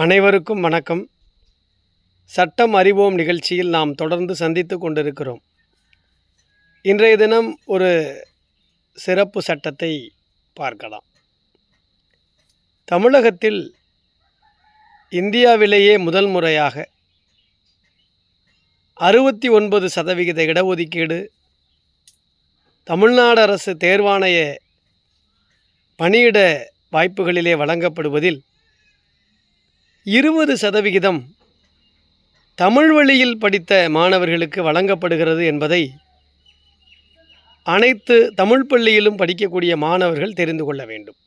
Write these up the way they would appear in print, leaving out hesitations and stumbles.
அனைவருக்கும் வணக்கம். சட்டம் அறிவோம் நிகழ்ச்சியில் நாம் தொடர்ந்து சந்தித்து கொண்டிருக்கிறோம். இன்றைய தினம் ஒரு சிறப்பு சட்டத்தை பார்க்கலாம். தமிழகத்தில் இந்தியாவிலேயே முதல் முறையாக 69% இடஒதுக்கீடு தமிழ்நாடு அரசு தேர்வாணைய பணியிட வாய்ப்புகளிலே வழங்கப்படுவதில் 20% தமிழ் வழியில் படித்த மாணவர்களுக்கு வழங்கப்படுகிறது என்பதை அனைத்து தமிழ் பள்ளியிலும் படிக்கக்கூடிய மாணவர்கள் தெரிந்து கொள்ள வேண்டும்.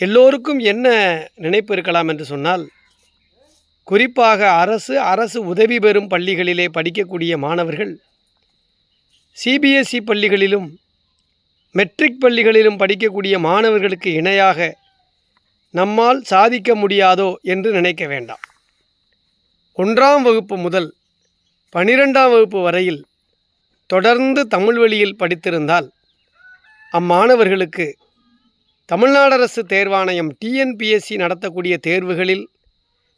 எல்லோருக்கும் என்ன நினைப்பு இருக்கலாம் என்று சொன்னால், குறிப்பாக அரசு உதவி பெறும் பள்ளிகளிலே படிக்கக்கூடிய மாணவர்கள் சிபிஎஸ்இ பள்ளிகளிலும் மெட்ரிக் பள்ளிகளிலும் படிக்கக்கூடிய மாணவர்களுக்கு இணையாக நம்மால் சாதிக்க முடியாதோ என்று நினைக்க வேண்டாம். 1ஆம் வகுப்பு முதல் 12ஆம் வகுப்பு வரையில் தொடர்ந்து தமிழ் வழியில் படித்திருந்தால் அம்மாணவர்களுக்கு தமிழ்நாடு அரசு தேர்வாணையம் டிஎன்பிஎஸ்சி நடத்தக்கூடிய தேர்வுகளில்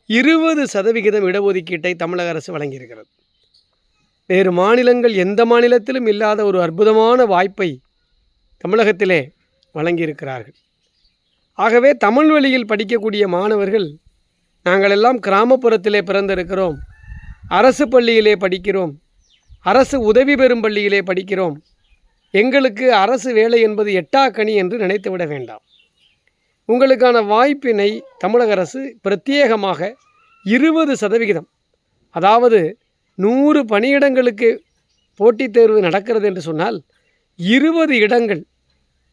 20% இடஒதுக்கீட்டை தமிழக அரசு வழங்கியிருக்கிறது. வேறு மாநிலங்கள் எந்த மாநிலத்திலும் இல்லாத ஒரு அற்புதமான வாய்ப்பை தமிழகத்திலே வழங்கியிருக்கிறார்கள். ஆகவே தமிழ் வழியில் படிக்கக்கூடிய மாணவர்கள், நாங்கள் எல்லாம் கிராமப்புறத்திலே பிறந்திருக்கிறோம், அரசு பள்ளியிலே படிக்கிறோம், அரசு உதவி பெறும் பள்ளியிலே படிக்கிறோம், எங்களுக்கு அரசு வேலை என்பது எட்டாக்கனி என்று நினைத்துவிட வேண்டாம். உங்களுக்கான வாய்ப்பினை தமிழக அரசு பிரத்யேகமாக 20%, அதாவது 100 பணியிடங்களுக்கு போட்டித் தேர்வு நடக்கிறது என்று சொன்னால் 20 இடங்கள்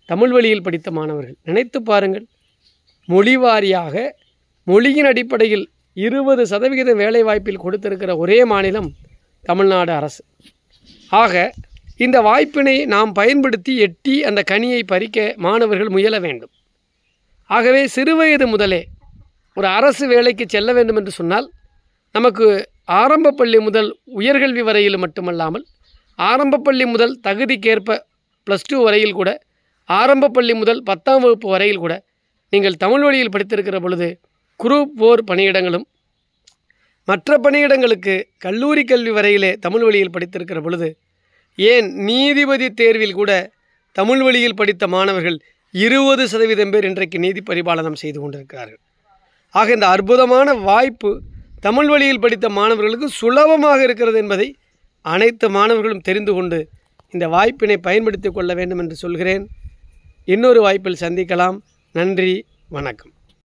தமிழ் வழியில் படித்த மாணவர்கள். நினைத்து பாருங்கள், மொழி வாரியாக மொழியின் அடிப்படையில் 20% வேலைவாய்ப்பில் கொடுத்திருக்கிற ஒரே மாநிலம் தமிழ்நாடு அரசு. ஆக இந்த வாய்ப்பினை நாம் பயன்படுத்தி எட்டி அந்த கனியை பறிக்க மாணவர்கள் முயல வேண்டும். ஆகவே சிறுவயது முதலே ஒரு அரசு வேலைக்கு செல்ல வேண்டும் என்று சொன்னால், நமக்கு ஆரம்ப பள்ளி முதல் உயர்கல்வி வரையில் மட்டுமல்லாமல் ஆரம்ப பள்ளி முதல் தகுதிக்கேற்ப +2 வரையில் கூட, ஆரம்ப பள்ளி முதல் 10ஆம் வகுப்பு வரையில் கூட நீங்கள் தமிழ் வழியில் படித்திருக்கிற பொழுது குரூப் 4 பணியிடங்களும், மற்ற பணியிடங்களுக்கு கல்லூரி கல்வி வரையிலே தமிழ் வழியில் படித்திருக்கிற பொழுது, ஏன் நீதிபதி தேர்வில் கூட தமிழ் வழியில் படித்த மாணவர்கள் 20% பேர் இன்றைக்கு நீதி பரிபாலனம் செய்து கொண்டிருக்கிறார்கள். ஆக இந்த அற்புதமான வாய்ப்பு தமிழ் வழியில் படித்த மாணவர்களுக்கு சுலபமாக இருக்கிறது என்பதை அனைத்து மாணவர்களும் தெரிந்து கொண்டு இந்த வாய்ப்பினை பயன்படுத்தி கொள்ள வேண்டும் என்று சொல்கிறேன். இன்னொரு வாய்ப்பில் சந்திக்கலாம். நன்றி, வணக்கம்.